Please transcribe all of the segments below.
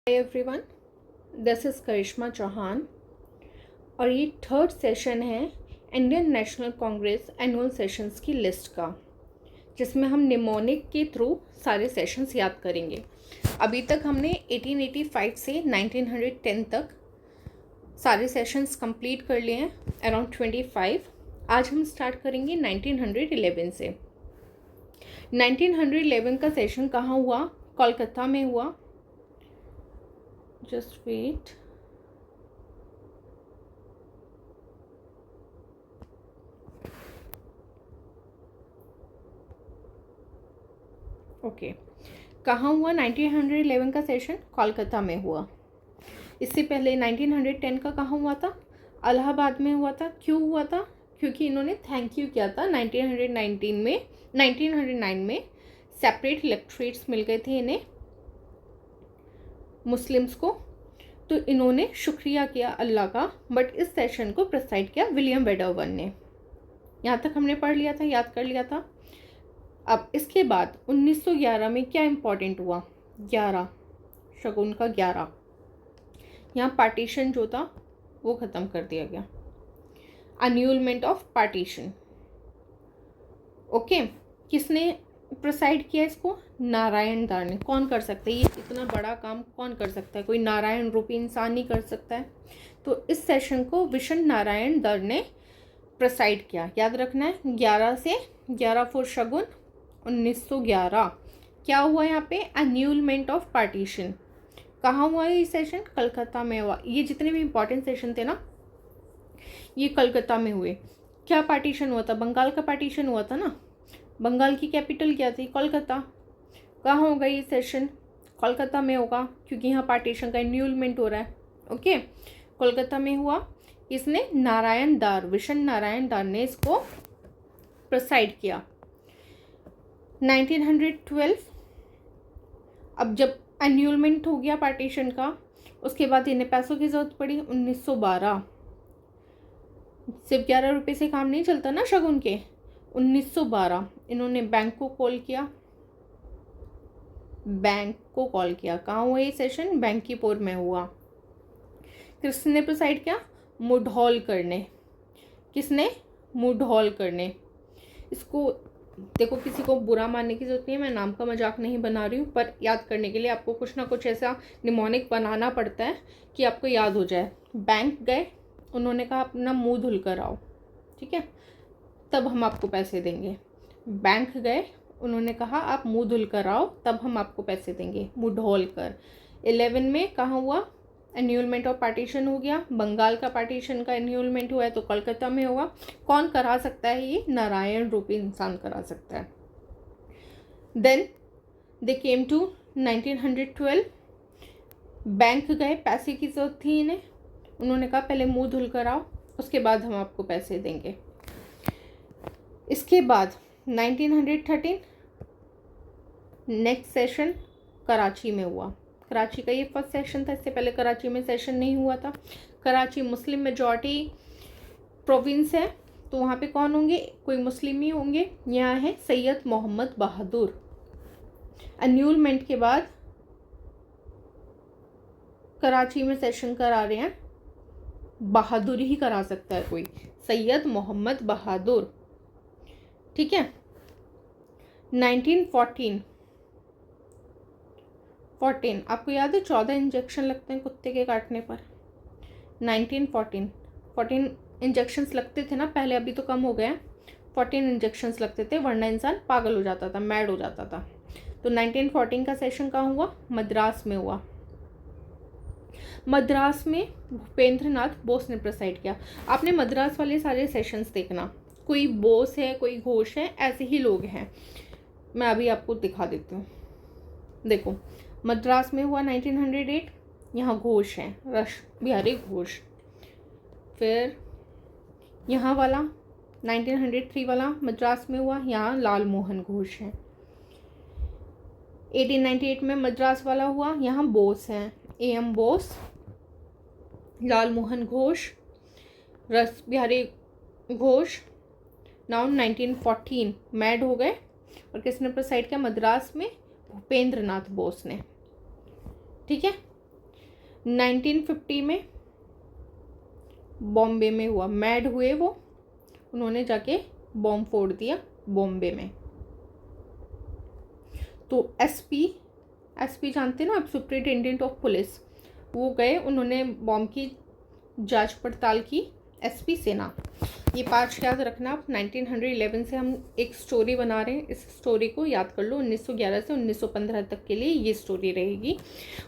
Hi everyone, this is करिश्मा चौहान और ये third session है Indian national Congress annual sessions की लिस्ट का, जिसमें हम निमोनिक के थ्रू सारे सेशंस याद करेंगे। अभी तक हमने 1885 से 1910 तक सारे सेशंस कंप्लीट कर लिए हैं, अराउंड 25। आज हम स्टार्ट करेंगे 1911 से। 1911 का सेशन कहाँ हुआ? कोलकाता में हुआ। Just wait. ओके, कहाँ हुआ 1911 का सेशन? कोलकाता में हुआ। इससे पहले 1910 का कहाँ हुआ था? इलाहाबाद में हुआ था। क्यों हुआ था? क्योंकि इन्होंने थैंक यू किया था 1909 में सेपरेट इलेक्ट्रेट्स मिल गए थे इन्हें, मुस्लिम्स को, तो इन्होंने शुक्रिया किया अल्लाह का। बट इस सेशन को प्रिसाइड किया विलियम वेडरवन ने। यहाँ तक हमने पढ़ लिया था, याद कर लिया था। अब इसके बाद 1911 में क्या इम्पोर्टेंट हुआ? 11 शगुन का 11, यहाँ पार्टीशन जो था वो ख़त्म कर दिया गया। अन्यूलमेंट ऑफ पार्टीशन। ओके, किसने प्रिसाइड किया इसको? नारायण दार ने। कौन कर सकता है ये इतना बड़ा काम? कौन कर सकता है? कोई नारायण रूपी इंसान नहीं कर सकता है। तो इस सेशन को विशन नारायण दर ने प्रिसाइड किया। याद रखना है, 11 से 11 फॉर शगुन 1911। क्या हुआ यहाँ पे? अन्यूलमेंट ऑफ पार्टीशन। कहाँ हुआ ये सेशन? कलकत्ता में हुआ। ये जितने भी इंपॉर्टेंट सेशन थे ना, ये कलकत्ता में हुए। क्या पार्टीशन हुआ था? बंगाल का पार्टीशन हुआ था ना। बंगाल की कैपिटल क्या थी? कोलकाता। कहाँ होगा ये सेशन? कोलकाता में होगा, क्योंकि यहाँ पार्टीशन का एन्यूलमेंट हो रहा है। ओके, कोलकाता में हुआ। इसने नारायण दार, विशन नारायण दार ने इसको प्रिसाइड किया। 1912, अब जब एन्यूलमेंट हो गया पार्टीशन का, उसके बाद इन्हें पैसों की जरूरत पड़ी। 1912, सिर्फ 11 रुपये से काम नहीं चलता ना शगुन के। 1912 इन्होंने बैंक को कॉल किया। कहाँ हुआ ये सेशन? बैंकीपुर में हुआ। किसने प्रिसाइड किया? मुढौलकर ने। किसने? मुढौलकर ने। इसको देखो, किसी को बुरा मानने की जरूरत नहीं है, मैं नाम का मजाक नहीं बना रही हूँ, पर याद करने के लिए आपको कुछ ना कुछ ऐसा निमोनिक बनाना पड़ता है कि आपको याद हो जाए। बैंक गए, उन्होंने कहा अपना मुंह धुल कर आओ, ठीक है, तब हम आपको पैसे देंगे। बैंक गए, उन्होंने कहा आप मुंह धुल कर आओ, तब हम आपको पैसे देंगे। मुढौलकर। 11 में कहाँ हुआ? एन्यूलमेंट ऑफ पार्टीशन हो गया। बंगाल का पार्टीशन का एन्यूलमेंट हुआ है तो कोलकाता में होगा। कौन करा सकता है ये? नारायण रूपी इंसान करा सकता है। Then they came to 1912। Bank गए, पैसे की जरूरत थी इन्हें, उन्होंने कहा पहले मुंह धुल कर आओ, उसके बाद हम आपको पैसे देंगे। इसके बाद 1913 नेक्स्ट सेशन कराची में हुआ। कराची का ये फर्स्ट सेशन था, इससे पहले कराची में सेशन नहीं हुआ था। कराची मुस्लिम मेजॉरिटी प्रोविंस है, तो वहाँ पे कौन होंगे? कोई मुस्लिम ही होंगे। यहाँ है सैयद मोहम्मद बहादुर। अन्यूलमेंट के बाद कराची में सेशन करा रहे हैं, बहादुर ही करा सकता है कोई, सैयद मोहम्मद बहादुर, ठीक है। 1914 आपको याद है 14 इंजेक्शन लगते हैं कुत्ते के काटने पर। 14 इंजेक्शंस लगते थे ना पहले, अभी तो कम हो गए हैं। 14 इंजेक्शंस लगते थे, वरना इंसान पागल हो जाता था, मैड हो जाता था। तो 1914 का सेशन कहाँ हुआ? मद्रास में हुआ। मद्रास में भूपेंद्र नाथ बोस ने प्रिसाइड किया। आपने मद्रास वाले सारे सेशंस देखना, कोई बोस है, कोई घोष है, ऐसे ही लोग हैं। मैं अभी आपको दिखा देती हूँ। देखो, मद्रास में हुआ 1908, यहाँ घोष हैं, रश बिहारी घोष। फिर यहाँ वाला 1903 वाला मद्रास में हुआ, यहाँ लाल मोहन घोष हैं। 1898 में मद्रास वाला हुआ, यहाँ बोस हैं, AM बोस, लाल मोहन घोष, रस बिहारी घोष। नाउ 1914 मैड हो गए, और किसने प्रिसाइड किया? मद्रास में भूपेंद्र नाथ बोस ने, ठीक है। 1950 में बॉम्बे में हुआ, मैड हुए वो, उन्होंने जाके बॉम्ब फोड़ दिया बॉम्बे में। तो एसपी जानते ना आप, सुपरिटेंडेंट ऑफ पुलिस, वो गए, उन्होंने बॉम्ब की जांच पड़ताल की, एसपी सेना। ये 5 याद रखना आप। 1911 से हम एक स्टोरी बना रहे हैं, इस स्टोरी को याद कर लो। 1911 से 1915 तक के लिए ये स्टोरी रहेगी।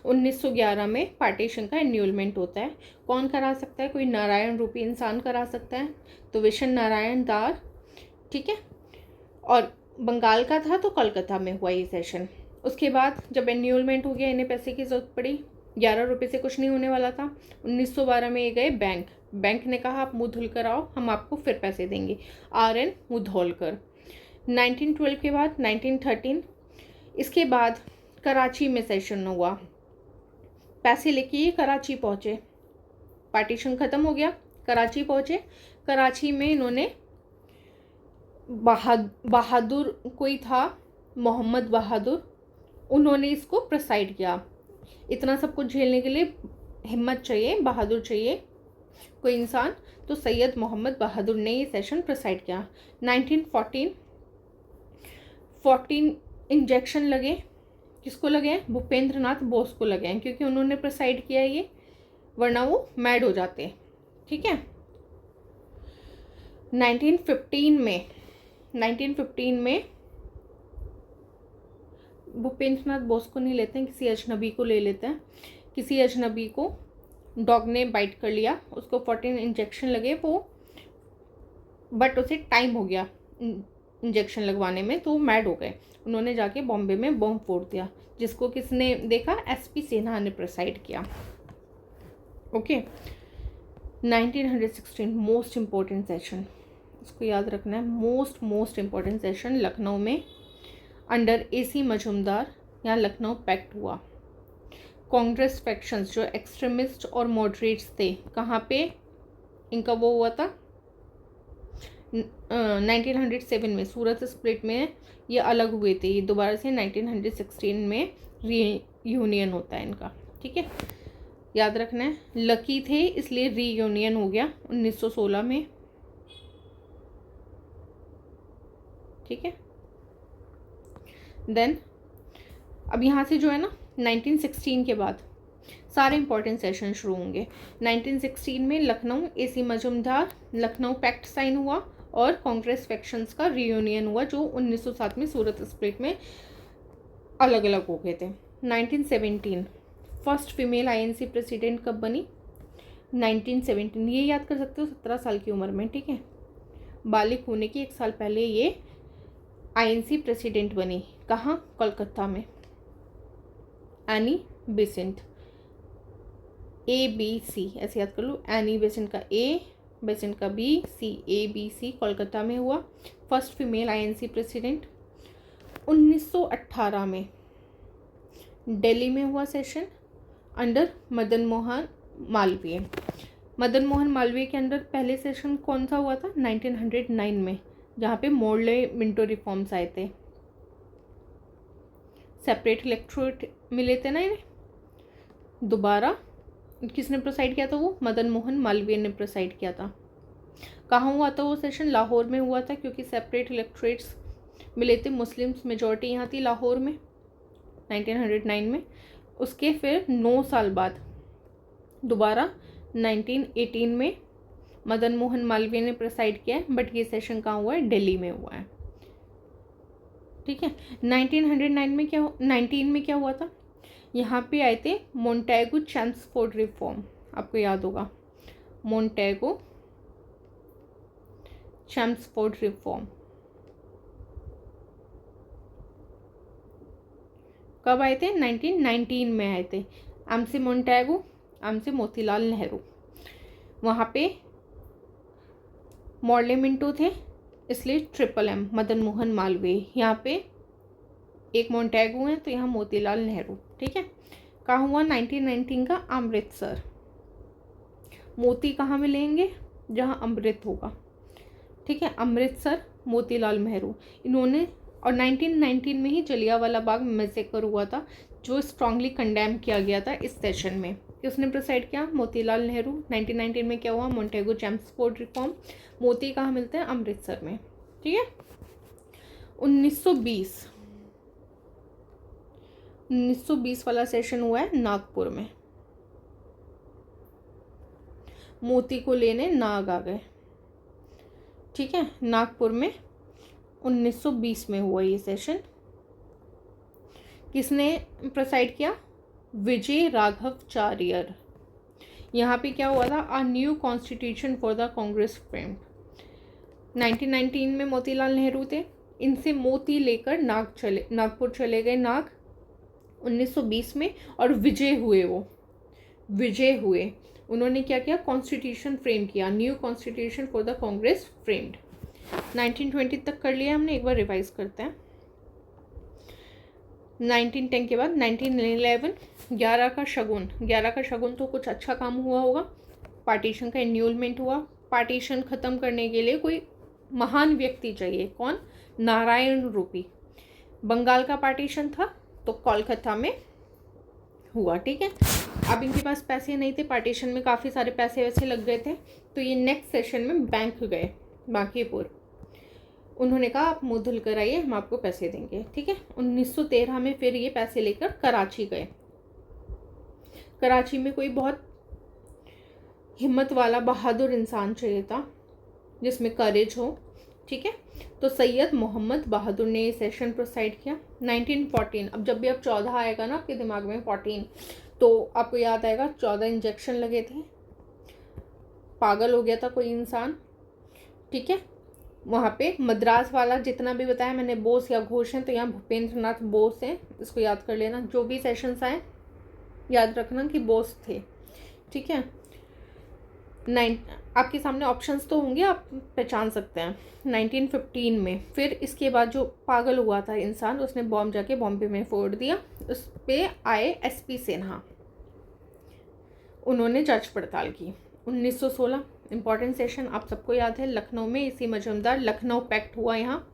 1911 में पार्टीशन का एन्यूलमेंट होता है। कौन करा सकता है? कोई नारायण रूपी इंसान करा सकता है, तो विशन नारायण दार, ठीक है। और बंगाल का था तो कलकत्ता में हुआ ये सेशन। उसके बाद जब एन्यूलमेंट हो गया, इन्हें पैसे की जरूरत पड़ी, 11 रुपये से कुछ नहीं होने वाला था। 1912 में ये गए बैंक ने कहा आप मुँह धुल कर आओ, हम आपको फिर पैसे देंगे। RN मुधोलकर। 1912 के बाद 1913, इसके बाद कराची में सेशन हुआ। पैसे लेके ये कराची पहुँचे, पार्टीशन ख़त्म हो गया, कराची पहुँचे। कराची में इन्होंने बहादुर कोई था, मोहम्मद बहादुर, उन्होंने इसको प्रेसाइड किया। इतना सब कुछ झेलने के लिए हिम्मत चाहिए, बहादुर चाहिए कोई इंसान, तो सैयद मोहम्मद बहादुर ने ये सेशन प्रेसाइड किया। 1914 इंजेक्शन लगे, किसको लगे? भूपेंद्र नाथ बोस को लगे हैं, क्योंकि उन्होंने प्रेसाइड किया ये, वरना वो मैड हो जाते, ठीक है। 1915 में भूपेंद्र नाथ बोस को नहीं लेते हैं, किसी अजनबी को ले लेते हैं। किसी अजनबी को डॉग ने बाइट कर लिया, उसको 14 इंजेक्शन लगे वो, बट उसे टाइम हो गया इंजेक्शन लगवाने में, तो मैड हो गए। उन्होंने जाके बॉम्बे में बॉम्ब फोड़ दिया, जिसको किसने देखा? एसपी सिन्हा ने प्रेसाइड किया। ओके। 1916 मोस्ट इम्पोर्टेंट सेशन, इसको याद रखना है, मोस्ट इम्पोर्टेंट सेशन लखनऊ में अंडर AC मजूमदार, यहाँ लखनऊ पैक्ट हुआ। कांग्रेस फैक्शंस जो एक्सट्रीमिस्ट और मॉडरेट्स थे, कहाँ पे इनका वो हुआ था? 1907 में सूरत स्प्लिट में ये अलग हुए थे, ये दोबारा से 1916 में रीयूनियन होता है इनका, ठीक है, याद रखना है। लकी थे इसलिए रीयूनियन हो गया 1916 में, ठीक है। देन अब यहाँ से जो है ना 1916 के बाद सारे इंपॉर्टेंट सेशन शुरू होंगे। 1916 में Lucknow AC Majumdar, Lucknow pact sign हुआ और कांग्रेस फैक्शंस का रीयूनियन हुआ, जो 1907 में सूरत स्प्लिट में अलग अलग हो गए थे। 1917 फर्स्ट फीमेल INC प्रेसिडेंट कब बनी? 1917, ये याद कर सकते हो, 17 साल की उम्र में, ठीक है। बालिग होने की 1 साल पहले ये INC प्रेसिडेंट बनी। कहाँ? कोलकाता में। एनी बेसेंट, ABC ऐसे याद कर लो, एनी बेसेंट का A, बेसेंट का B, C, ABC, कोलकाता में हुआ फर्स्ट फीमेल INC प्रेसिडेंट। 1918 में दिल्ली में हुआ सेशन अंडर मदन मोहन मालवीय। मदन मोहन मालवीय के अंडर पहले सेशन कौन सा हुआ था? 1909 में, जहाँ पे मोर्ले मिंटो रिफॉर्म्स आए थे। सेपरेट इलेक्टोरेट मिले थे ना इन्हें, दोबारा किसने प्रोसाइड किया था? वो मदन मोहन मालवीय ने प्रोसाइड किया था। कहाँ हुआ था वो सेशन? लाहौर में हुआ था, क्योंकि सेपरेट इलेक्टोरेट्स मिले थे, मुस्लिम्स मेजॉरिटी यहाँ थी लाहौर में 1909 में। उसके फिर 9 साल बाद दोबारा 1918 में मदन मोहन मालवीय ने प्रेसाइड किया है, बट ये सेशन कहाँ हुआ है? दिल्ली में हुआ है, ठीक है। 1919 में क्या हुआ था? यहाँ पे आए थे मोंटेगो चैम्सफोर्ड रिफॉर्म, आपको याद होगा, मोंटेगो चैम्सफोर्ड रिफॉर्म कब आए थे? 1919 में आए थे। MC Montague, MC Motilal Nehru. वहाँ पे मॉर्ले मिंटो थे, इसलिए MMM मदन मोहन मालवीय। यहाँ पे एक मोंटेगो है, तो यहाँ मोतीलाल नेहरू, ठीक है। कहाँ हुआ? 1919 का अमृतसर। मोती कहाँ मिलेंगे? जहाँ अमृत होगा, ठीक है, अमृतसर, मोतीलाल नेहरू इन्होंने। और 1919 में ही जलियांवाला बाग मैसेकर हुआ था, जो स्ट्रांगली कंडेम किया गया था इस सेशन में। किसने प्रिसाइड किया? मोतीलाल नेहरू। 1919 में क्या हुआ? Montague Chelmsford reform. मोती कहाँ मिलते हैं? अमृतसर में। ठीक है। 1920 वाला सेशन हुआ है नागपुर में। मोती को लेने नाग आ गए। ठीक है, नागपुर में 1920 में हुआ ये सेशन। किसने प्रिसाइड किया? विजय राघवाचार्य। यहाँ पे क्या हुआ था? A new constitution for the Congress frame. 1919 में मोतीलाल नेहरू थे, इनसे मोती लेकर नागपुर चले गए नाग 1920 में, और विजय हुए। उन्होंने क्या किया? कॉन्स्टिट्यूशन फ्रेम किया, new constitution for the Congress framed. 1920 तक कर लिया हमने, एक बार रिवाइज करते हैं। 1910 के बाद 1911 11 का शगुन तो कुछ अच्छा काम हुआ होगा। पार्टीशन का एन्यूलमेंट हुआ। पार्टीशन ख़त्म करने के लिए कोई महान व्यक्ति चाहिए। कौन? नारायण रूपी। बंगाल का पार्टीशन था तो कोलकाता में हुआ। ठीक है, अब इनके पास पैसे नहीं थे, पार्टीशन में काफ़ी सारे पैसे वैसे लग गए थे, तो ये नेक्स्ट सेशन में बैंक गए बांकीपुर। उन्होंने कहा आप मुँह धुल कर आइए, हम आपको पैसे देंगे। ठीक है, 1913 में फिर ये पैसे लेकर कराची गए। कराची में कोई बहुत हिम्मत वाला बहादुर इंसान चाहिए था जिसमें करेज हो। ठीक है, तो सैयद मोहम्मद बहादुर ने ये सेशन प्रोसाइड किया। 1914, अब जब भी अब 14 आएगा ना आपके दिमाग में 14, तो आपको याद आएगा 14 इंजेक्शन लगे थे, पागल हो गया था कोई इंसान। ठीक है, वहाँ पे मद्रास वाला जितना भी बताया मैंने, बोस या घोष हैं, तो यहाँ भूपेंद्र नाथ बोस हैं, इसको याद कर लेना। जो भी सेशंस आए याद रखना कि बोस थे। ठीक है, आपके सामने ऑप्शंस तो होंगे, आप पहचान सकते हैं। 1915 में फिर इसके बाद जो पागल हुआ था इंसान, उसने बॉम्ब जाके बॉम्बे में फोड़ दिया। उस पे आए SP सिन्हा, उन्होंने जांच पड़ताल की। 1916 इम्पॉर्टेंट सेशन आप सबको याद है, लखनऊ में इसी मजूमदार लखनऊ पैक्ट हुआ यहाँ,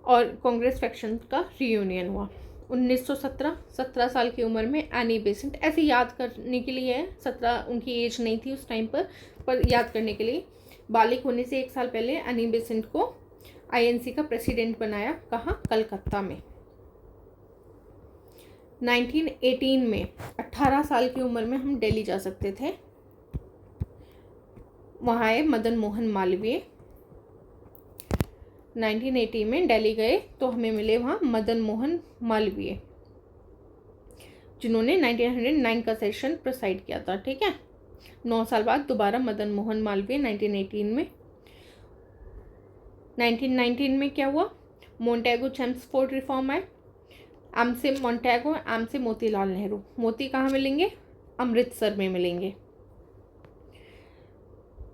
और कांग्रेस फैक्शन का रीयूनियन हुआ। 1917 17 साल की उम्र में एनी बेसेंट, ऐसे याद करने के लिए है, 17 उनकी एज नहीं थी उस टाइम पर याद करने के लिए। बालिग होने से 1 साल पहले एनी बेसेंट को INC का प्रेसिडेंट बनाया। कहाँ? कलकत्ता में। 1918 में 18 साल की उम्र में हम दिल्ली जा सकते थे, वहाँ आए मदन मोहन मालवीय। 1980 में दिल्ली गए तो हमें मिले वहाँ मदन मोहन मालवीय, जिन्होंने 1909 का सेशन प्रिसाइड किया था। ठीक है, 9 साल बाद दोबारा मदन मोहन मालवीय 1918 में। 1919 में क्या हुआ? मोंटेगो चेम्सफोर्ड रिफॉर्म आए। एम से मोंटेगो, एम से मोतीलाल नेहरू। मोती कहाँ मिलेंगे? अमृतसर में मिलेंगे।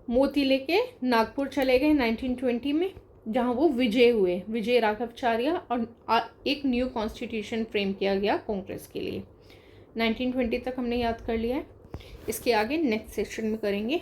मोती लेके नागपुर चले गए 1920 में, जहाँ वो विजय हुए, विजय राघवाचार्य, और एक न्यू कॉन्स्टिट्यूशन फ्रेम किया गया कांग्रेस के लिए। 1920 तक हमने याद कर लिया है, इसके आगे नेक्स्ट सेशन में करेंगे।